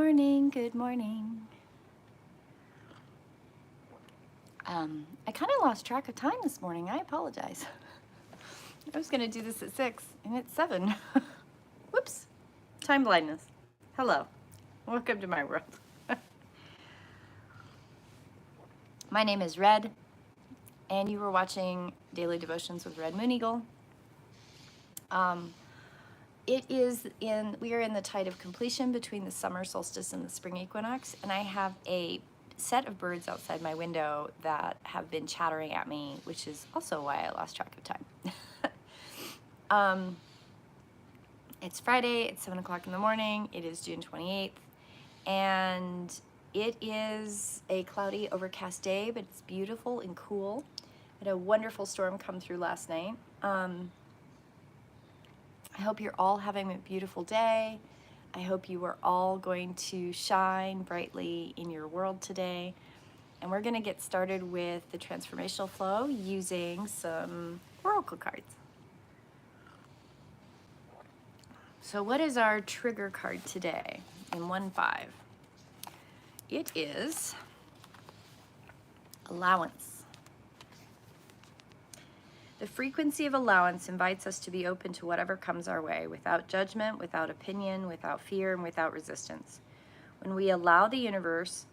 morning, good morning. I kind of lost track of time this morning. I apologize. I was going to do this at 6 and it's 7. Whoops. Time blindness. Hello. Welcome to my world. My name is Red, and you were watching Daily Devotions with Red Moon Eagle. We are in the tide of completion between the summer solstice and the spring equinox, and I have a set of birds outside my window that have been chattering at me, which is also why I lost track of time. It's Friday, it's 7 o'clock in the morning, it is June 28th, and it is a cloudy, overcast day, but it's beautiful and cool. I had a wonderful storm come through last night. I hope you're all having a beautiful day. I hope you are all going to shine brightly in your world today. And we're going to get started with the transformational flow using some oracle cards. So what is our trigger card today in 1-5? It is allowance. The frequency of allowance invites us to be open to whatever comes our way, without judgment, without opinion, without fear, and without resistance. When we allow the universe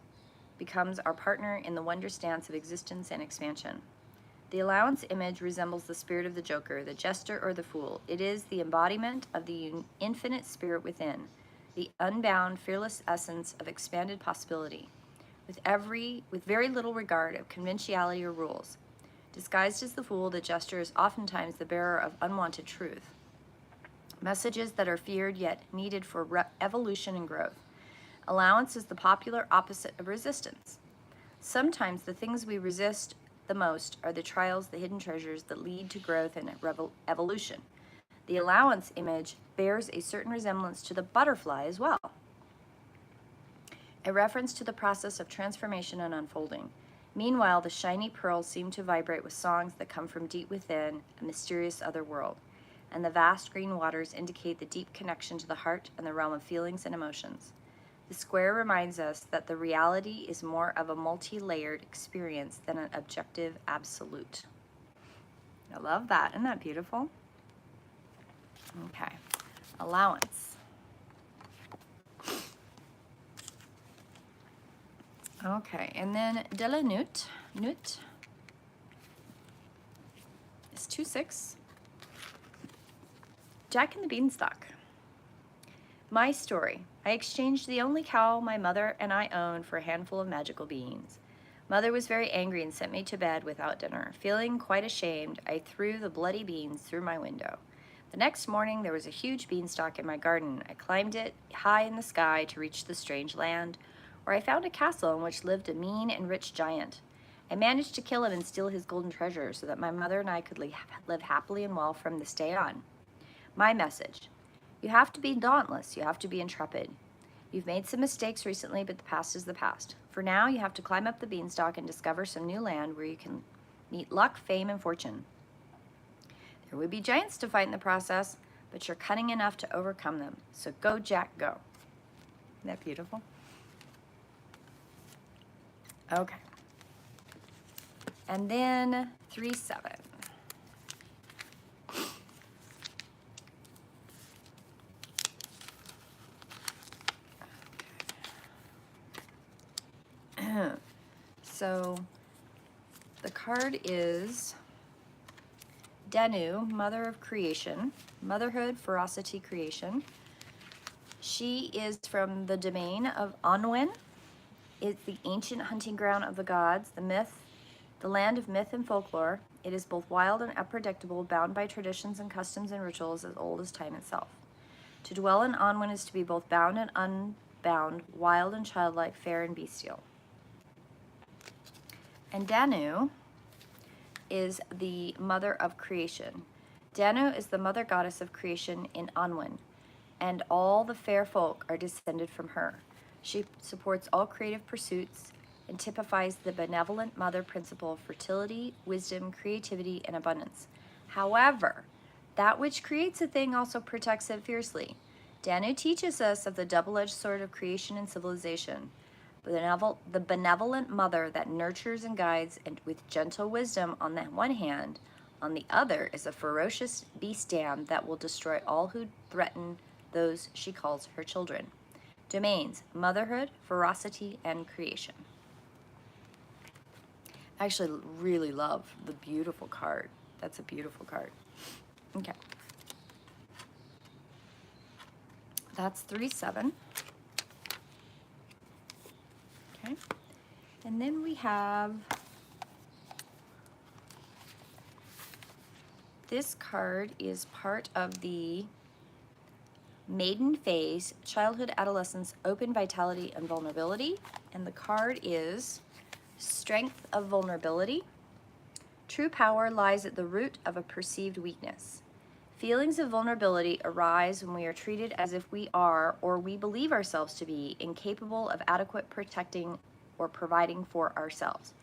becomes our partner in the wondrous dance of existence and expansion. The allowance image resembles the spirit of the joker, the jester, or the fool. It is the embodiment of the infinite spirit within, the unbound, fearless essence of expanded possibility, with very little regard of conventionality or rules. Disguised as the fool, the jester is oftentimes the bearer of unwanted truth, messages that are feared yet needed for evolution and growth. Allowance is the popular opposite of resistance. Sometimes the things we resist the most are the trials, the hidden treasures that lead to growth and evolution. The allowance image bears a certain resemblance to the butterfly as well, a reference to the process of transformation and unfolding. Meanwhile, the shiny pearls seem to vibrate with songs that come from deep within a mysterious other world, and the vast green waters indicate the deep connection to the heart and the realm of feelings and emotions. The square reminds us that the reality is more of a multi-layered experience than an objective absolute. I love that. Isn't that beautiful? Okay. Allowance. Okay, and then de la Nut is 2-6. Jack and the Beanstalk. My story. I exchanged the only cow my mother and I owned for a handful of magical beans. Mother was very angry and sent me to bed without dinner. Feeling quite ashamed, I threw the bloody beans through my window. The next morning, there was a huge beanstalk in my garden. I climbed it high in the sky to reach the strange land, where I found a castle in which lived a mean and rich giant. I managed to kill him and steal his golden treasure so that my mother and I could live happily and well from this day on. My message. You have to be dauntless. You have to be intrepid. You've made some mistakes recently, but the past is the past. For now, you have to climb up the beanstalk and discover some new land where you can meet luck, fame, and fortune. There would be giants to fight in the process, but you're cunning enough to overcome them. So go, Jack, go. Isn't that beautiful? Okay. And then 3-7. So the card is Danu, mother of creation, motherhood, ferocity, creation. She is from the domain of Anwen. It's the ancient hunting ground of the gods, the land of myth and folklore. It is both wild and unpredictable, bound by traditions and customs and rituals as old as time itself. To dwell in Anwen is to be both bound and unbound, wild and childlike, fair and bestial. And Danu is the mother of creation. Danu is the mother goddess of creation in Anwen, and all the fair folk are descended from her. She supports all creative pursuits and typifies the benevolent mother principle of fertility, wisdom, creativity, and abundance. However, that which creates a thing also protects it fiercely. Danu teaches us of the double-edged sword of creation and civilization, the benevolent mother that nurtures and guides and with gentle wisdom on the one hand, on the other is a ferocious beast dam that will destroy all who threaten those she calls her children. Domains: motherhood, ferocity, and creation. I actually really love the beautiful card. That's a beautiful card. Okay. That's 3-7. Okay. And then we have this card is part of the maiden phase, childhood, adolescence, open vitality, and vulnerability. And the card is strength of vulnerability. True power lies at the root of a perceived weakness. Feelings of vulnerability arise when we are treated as if we are, or we believe ourselves to be, incapable of adequate protecting or providing for ourselves.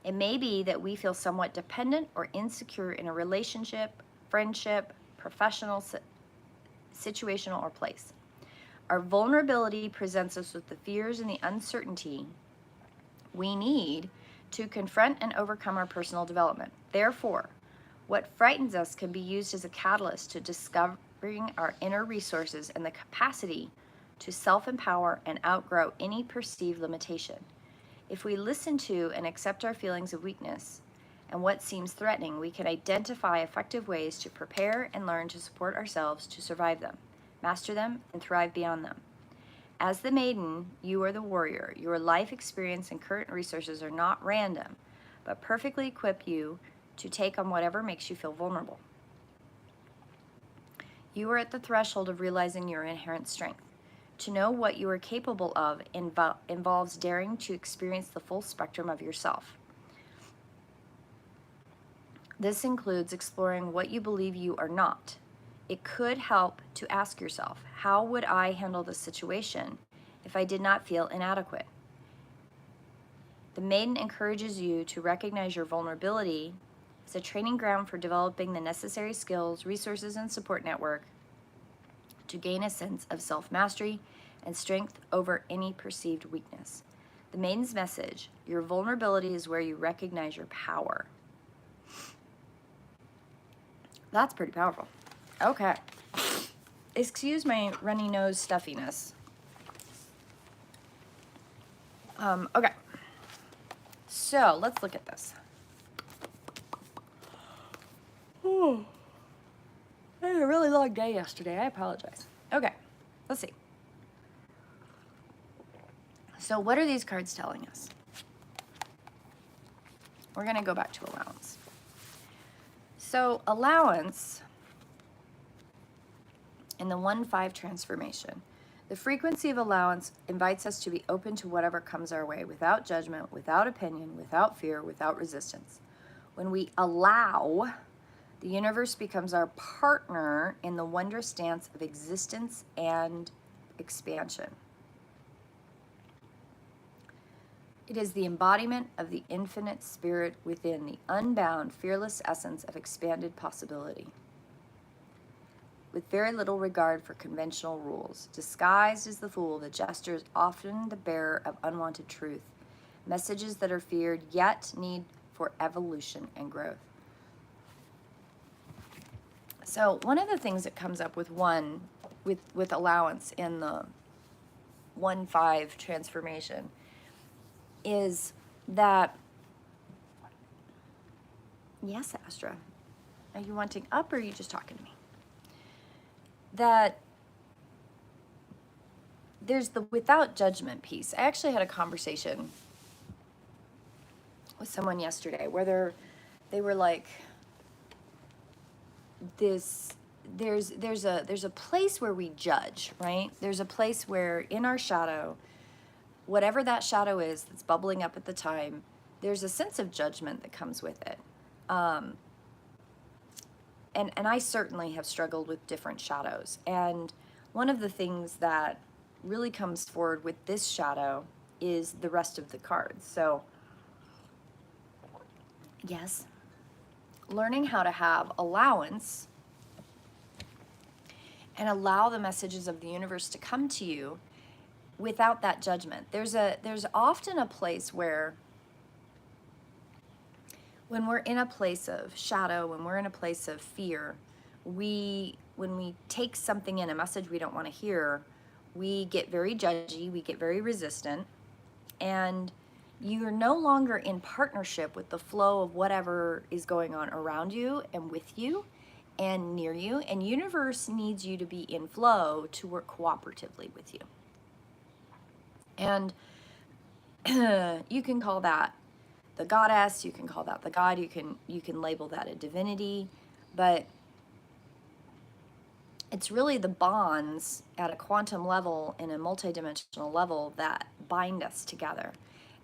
It may be that we feel somewhat dependent or insecure in a relationship, friendship, professional, situational, or place. Our vulnerability presents us with the fears and the uncertainty we need to confront and overcome our personal development. Therefore, what frightens us can be used as a catalyst to discovering our inner resources and the capacity to self-empower and outgrow any perceived limitation. If we listen to and accept our feelings of weakness and what seems threatening, we can identify effective ways to prepare and learn to support ourselves to survive them, master them, and thrive beyond them. As the maiden, you are the warrior. Your life experience and current resources are not random, but perfectly equip you to take on whatever makes you feel vulnerable. You are at the threshold of realizing your inherent strength. To know what you are capable of involves daring to experience the full spectrum of yourself. This includes exploring what you believe you are not. It could help to ask yourself, how would I handle this situation if I did not feel inadequate? The maiden encourages you to recognize your vulnerability as a training ground for developing the necessary skills, resources, and support network to gain a sense of self-mastery and strength over any perceived weakness. The maiden's message: your vulnerability is where you recognize your power. That's pretty powerful. Okay. Excuse my runny nose stuffiness. Okay. So let's look at this. Oh, I had a really long day yesterday. I apologize. Okay, let's see. So what are these cards telling us? We're going to go back to allowance. So allowance in the 1-5 transformation, the frequency of allowance invites us to be open to whatever comes our way without judgment, without opinion, without fear, without resistance. When we allow, the universe becomes our partner in the wondrous dance of existence and expansion. It is the embodiment of the infinite spirit within, the unbound, fearless essence of expanded possibility. With very little regard for conventional rules, disguised as the fool, the jester is often the bearer of unwanted truth, messages that are feared yet need for evolution and growth. So one of the things that comes up with allowance in the 1-5 transformation is that, yes, Astra, are you wanting up or are you just talking to me? That there's the without judgment piece. I actually had a conversation with someone yesterday where they were like, there's a place where we judge, right? There's a place where in our shadow, whatever that shadow is that's bubbling up at the time, there's a sense of judgment that comes with it. And I certainly have struggled with different shadows. And one of the things that really comes forward with this shadow is the rest of the cards. So, yes, learning how to have allowance and allow the messages of the universe to come to you without that judgment. There's often a place where when we're in a place of shadow, when we're in a place of fear, when we take something in, a message we don't want to hear, we get very judgy, we get very resistant, and you're no longer in partnership with the flow of whatever is going on around you and with you and near you. And universe needs you to be in flow to work cooperatively with you. And you can call that the goddess, you can call that the God, you can label that a divinity, but it's really the bonds at a quantum level and a multidimensional level that bind us together.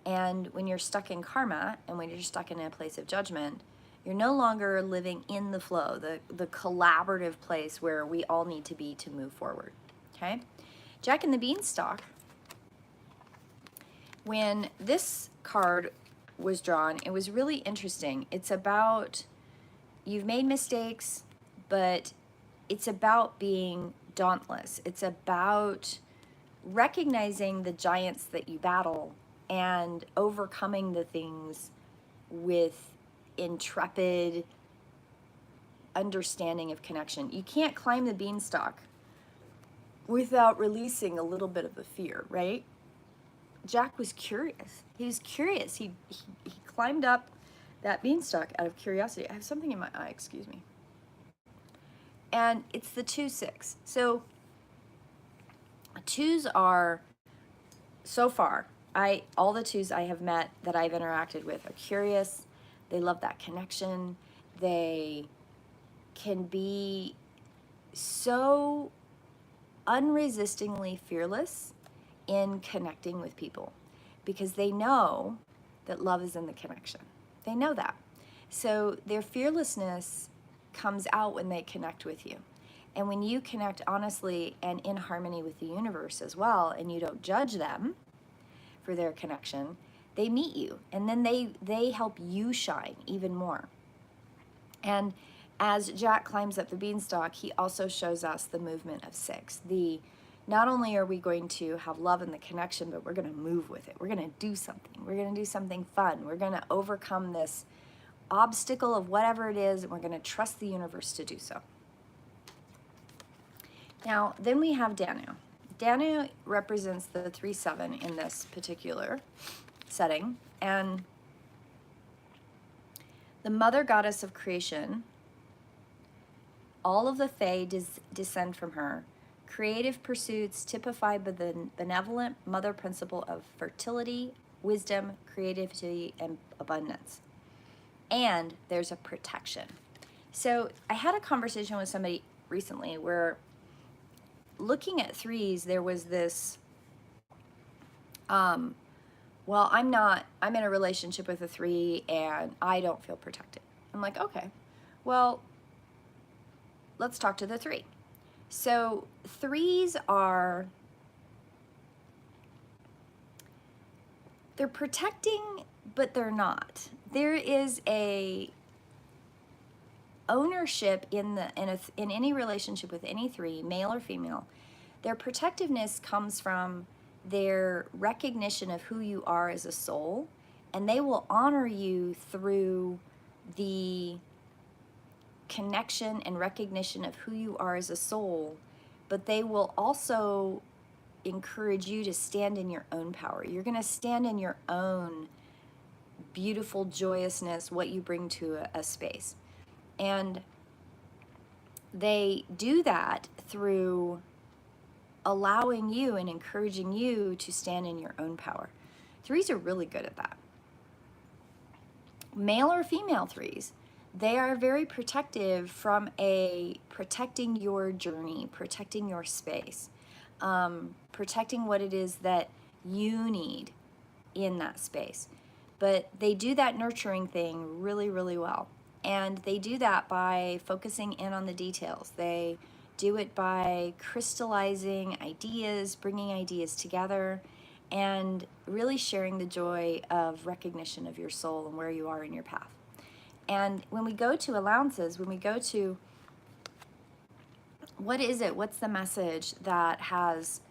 And when you're stuck in karma and when you're stuck in a place of judgment, you're no longer living in the flow, the collaborative place where we all need to be to move forward. Okay? Jack and the Beanstalk, when this card was drawn, it was really interesting. It's about, you've made mistakes, but it's about being dauntless. It's about recognizing the giants that you battle and overcoming the things with intrepid understanding of connection. You can't climb the beanstalk without releasing a little bit of the fear, right? Jack was curious. He was curious. He climbed up that beanstalk out of curiosity. I have something in my eye, excuse me. And it's the 2-6. So 2s are, so far, all the 2s I have met that I've interacted with are curious. They love that connection. They can be so unresistingly fearless in connecting with people because they know that love is in the connection. They know that. So their fearlessness comes out when they connect with you. And when you connect honestly and in harmony with the universe as well, and you don't judge them for their connection, they meet you, and then they help you shine even more. And as Jack climbs up the beanstalk, he also shows us the movement of 6. Not only are we going to have love in the connection, but we're going to move with it. We're going to do something. We're going to do something fun. We're going to overcome this obstacle of whatever it is, and we're going to trust the universe to do so. Now, then we have Danu. Danu represents the 3-7 in this particular setting, and the mother goddess of creation. All of the Fae descend from her. Creative pursuits typified by the benevolent mother principle of fertility, wisdom, creativity, and abundance. And there's a protection. So I had a conversation with somebody recently where, looking at 3s, there was this, well, I'm in a relationship with a 3 and I don't feel protected. I'm like, okay, well, let's talk to the 3. So 3s they're protecting, but they're not. There is a ownership in any relationship with any 3, male or female. Their protectiveness comes from their recognition of who you are as a soul, and they will honor you through the connection and recognition of who you are as a soul, but they will also encourage you to stand in your own power. You're going to stand in your own beautiful joyousness, what you bring to a space. And they do that through allowing you and encouraging you to stand in your own power. 3s are really good at that. Male or female 3s, they are very protective from protecting your journey, protecting your space, protecting what it is that you need in that space. But they do that nurturing thing really, really well. And they do that by focusing in on the details. They do it by crystallizing ideas, bringing ideas together, and really sharing the joy of recognition of your soul and where you are in your path. And when we go to allowances, when we go to What is it? What's the message that has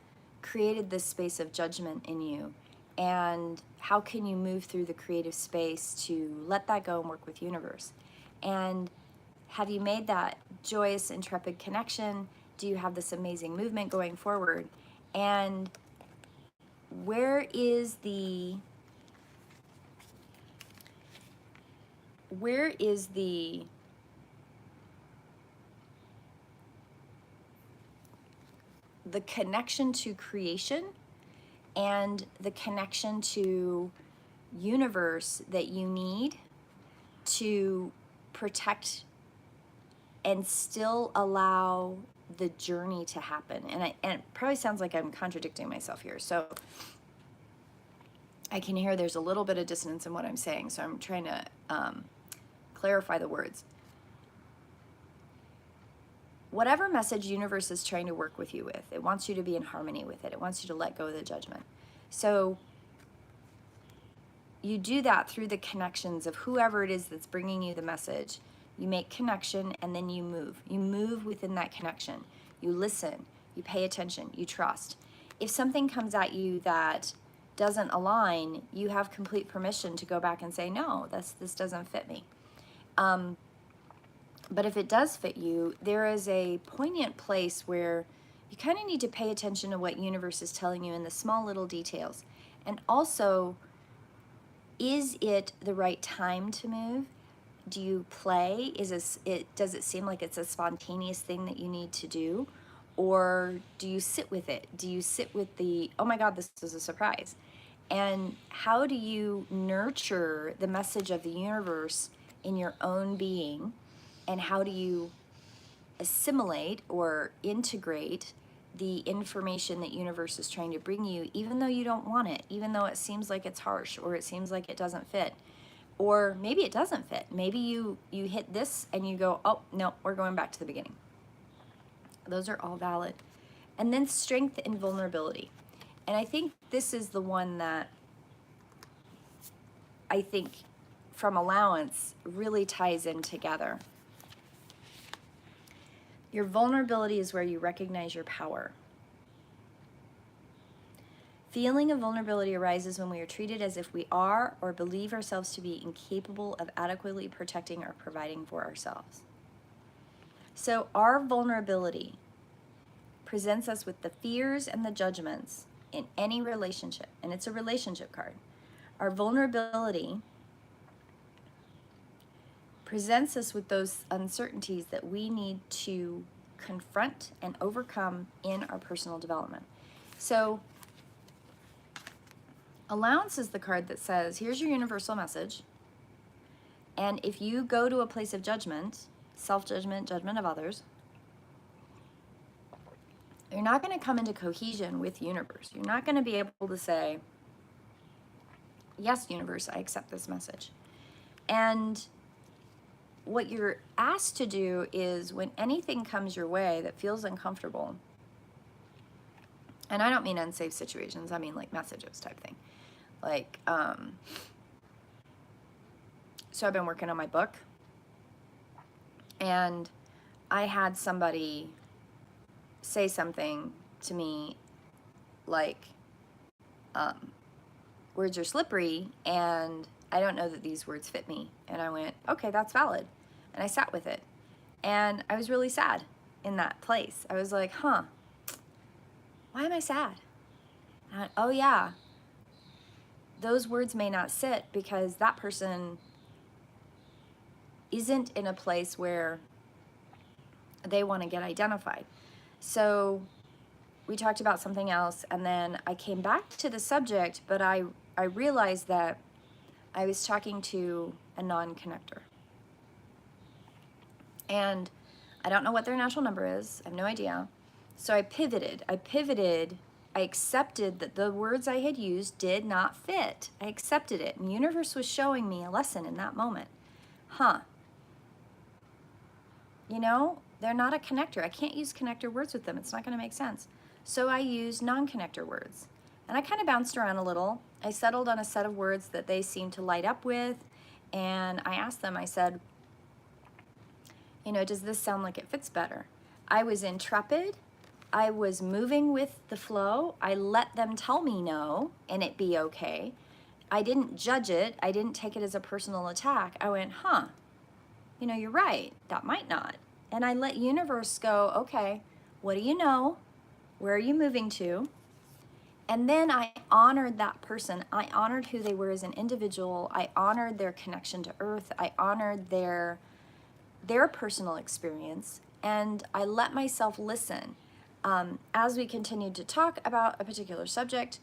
created this space of judgment in you? And how can you move through the creative space to let that go and work with universe? And have you made that joyous, intrepid connection? Do you have this amazing movement going forward? And where is the where is the connection to creation and the connection to universe that you need to protect and still allow the journey to happen? And it probably sounds like I'm contradicting myself here. So I can hear there's a little bit of dissonance in what I'm saying. So I'm trying to clarify the words. Whatever message universe is trying to work with you with, it wants you to be in harmony with it. It wants you to let go of the judgment. So you do that through the connections of whoever it is that's bringing you the message. You make connection and then you move. You move within that connection. You listen, you pay attention, you trust. If something comes at you that doesn't align, you have complete permission to go back and say, no, this doesn't fit me. But if it does fit you, there is a poignant place where you kind of need to pay attention to what universe is telling you in the small little details. And also, is it the right time to move? Do you play? Does it seem like it's a spontaneous thing that you need to do? Or do you sit with it? Do you sit with the, oh my God, this is a surprise? And how do you nurture the message of the universe in your own being? And how do you assimilate or integrate the information that universe is trying to bring you, even though you don't want it, even though it seems like it's harsh or it seems like it doesn't fit? Or maybe it doesn't fit. Maybe you hit this and you go, oh, no, we're going back to the beginning. Those are all valid. And then strength and vulnerability. And I think this is the one that I think from allowance really ties in together. Your vulnerability is where you recognize your power. Feeling of vulnerability arises when we are treated as if we are or believe ourselves to be incapable of adequately protecting or providing for ourselves. So our vulnerability presents us with the fears and the judgments in any relationship, and it's a relationship card. Our vulnerability presents us with those uncertainties that we need to confront and overcome in our personal development. So allowance is the card that says, here's your universal message. And if you go to a place of judgment, self-judgment, judgment of others, you're not going to come into cohesion with universe. You're not going to be able to say, yes, universe, I accept this message. And what you're asked to do is when anything comes your way that feels uncomfortable, and I don't mean unsafe situations, I mean like messages type thing. Like, so I've been working on my book, and I had somebody say something to me like, words are slippery, and I don't know that these words fit me. And I went, okay, that's valid. And I sat with it. And I was really sad in that place. I was like, why am I sad? And oh yeah, those words may not sit because that person isn't in a place where they want to get identified. So we talked about something else, and then I came back to the subject, but I realized that I was talking to a non-connector. And I don't know what their natural number is. I have no idea. So I pivoted. I accepted that the words I had used did not fit. I accepted it. And the universe was showing me a lesson in that moment. You know, they're not a connector. I can't use connector words with them. It's not going to make sense. So I used non-connector words. And I kind of bounced around a little. I settled on a set of words that they seemed to light up with. And I asked them, I said, you know, does this sound like it fits better? I was intrepid. I was moving with the flow. I let them tell me no and it be okay. I didn't judge it. I didn't take it as a personal attack. I went, you're right. That might not. And I let universe go, okay, what do you know? Where are you moving to? And then I honored that person. I honored who they were as an individual. I honored their connection to earth. I honored their personal experience. And I let myself listen. As we continued to talk about a particular subject,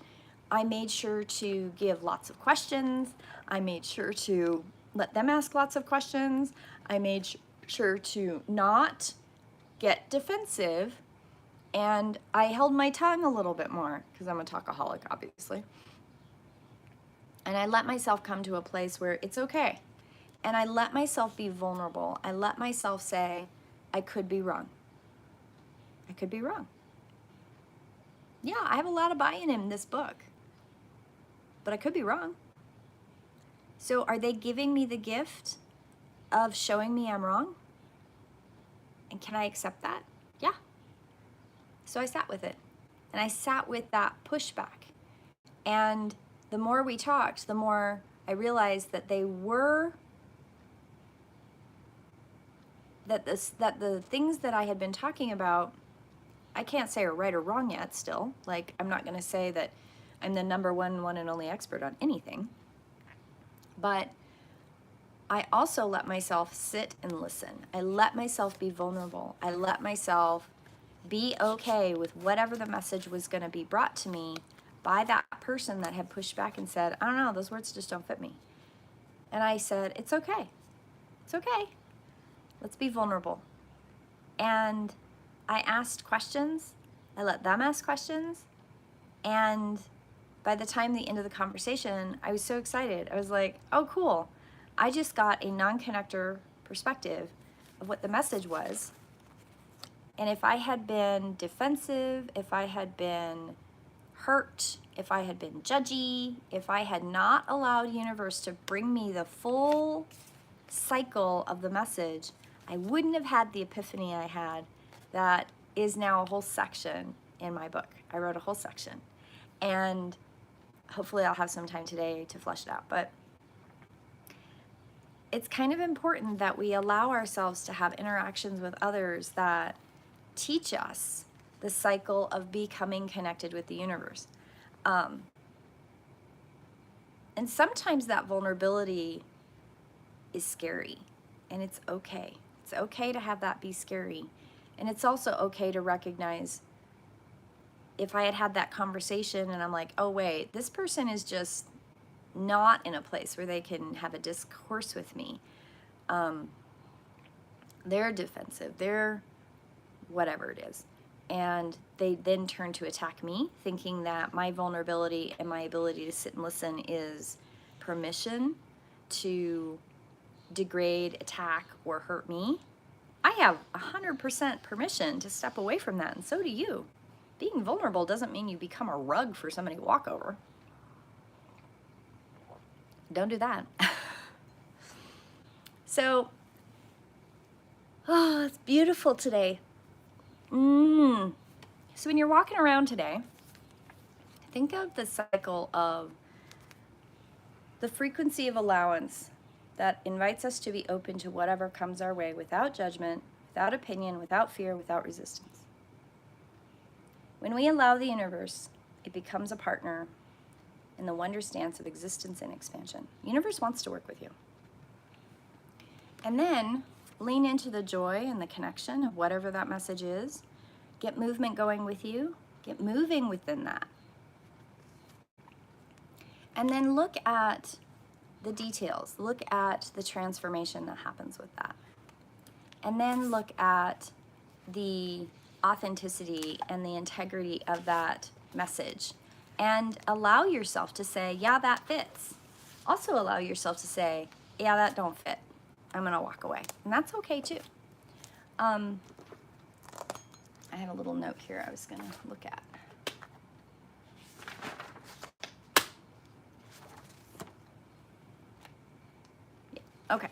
I made sure to give lots of questions. I made sure to let them ask lots of questions. I made sure to not get defensive. And I held my tongue a little bit more because I'm a talkaholic, obviously. And I let myself come to a place where it's okay. And I let myself be vulnerable. I let myself say, I could be wrong. I could be wrong. Yeah, I have a lot of buy-in in this book, but I could be wrong. So are they giving me the gift of showing me I'm wrong? And can I accept that? Yeah. So I sat with it. And I sat with that pushback. And the more we talked, the more I realized that that the things that I had been talking about, I can't say are right or wrong yet still. Like, I'm not going to say that I'm the number one and only expert on anything. But I also let myself sit and listen. I let myself be vulnerable. I let myself be okay with whatever the message was going to be brought to me by that person that had pushed back and said, I don't know, those words just don't fit me. And I said, it's okay. It's okay. Let's be vulnerable. And I asked questions. I let them ask questions. And by the time the end of the conversation, I was so excited. I was like, oh, cool. I just got a non-connector perspective of what the message was. And if I had been defensive, if I had been hurt, if I had been judgy, if I had not allowed universe to bring me the full cycle of the message, I wouldn't have had the epiphany I had that is now a whole section in my book. I wrote a whole section. And hopefully I'll have some time today to flesh it out. But it's kind of important that we allow ourselves to have interactions with others that teach us the cycle of becoming connected with the universe. And sometimes that vulnerability is scary, and it's okay. It's okay to have that be scary. And it's also okay to recognize if I had had that conversation and I'm like, oh wait, this person is just not in a place where they can have a discourse with me. They're defensive, they're whatever it is. And they then turn to attack me, thinking that my vulnerability and my ability to sit and listen is permission to degrade, attack, or hurt me. I have 100% permission to step away from that, and so do you. Being vulnerable doesn't mean you become a rug for somebody to walk over. Don't do that. So, it's beautiful today. So when you're walking around today, think of the cycle of the frequency of allowance that invites us to be open to whatever comes our way without judgment, without opinion, without fear, without resistance. When we allow the universe, it becomes a partner in the wondrous dance of existence and expansion. The universe wants to work with you. And then lean into the joy and the connection of whatever that message is. Get movement going with you. Get moving within that. And then look at the details. Look at the transformation that happens with that. And then look at the authenticity and the integrity of that message. And allow yourself to say, yeah, that fits. Also allow yourself to say, yeah, that don't fit. I'm gonna walk away. And that's okay too. I had a little note here I was gonna look at. Yeah. Okay,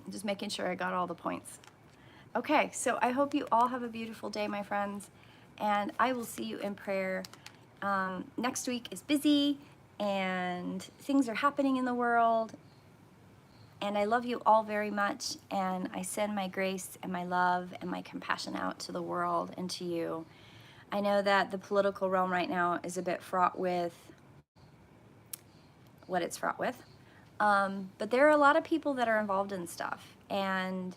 I'm just making sure I got all the points. Okay, so I hope you all have a beautiful day, my friends, and I will see you in prayer. Next week is busy, and things are happening in the world, and I love you all very much, and I send my grace and my love and my compassion out to the world and to you. I know that the political realm right now is a bit fraught with what it's fraught with, but there are a lot of people that are involved in stuff, and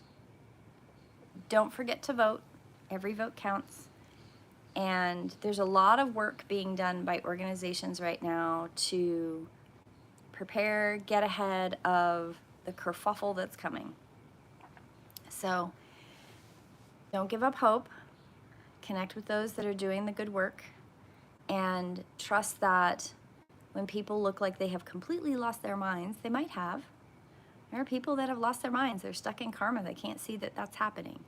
don't forget to vote. Every vote counts. And there's a lot of work being done by organizations right now to prepare, get ahead of the kerfuffle that's coming. So don't give up hope. Connect with those that are doing the good work, and trust that when people look like they have completely lost their minds, they might have. There are people that have lost their minds. They're stuck in karma. They can't see that that's happening.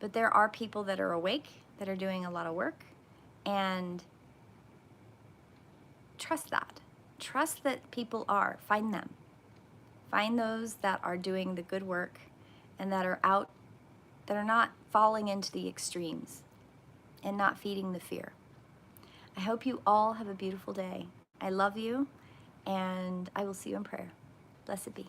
But there are people that are awake, that are doing a lot of work, and trust that. Trust that people are. Find them. Find those that are doing the good work and that are out, that are not falling into the extremes and not feeding the fear. I hope you all have a beautiful day. I love you, and I will see you in prayer. Blessed be.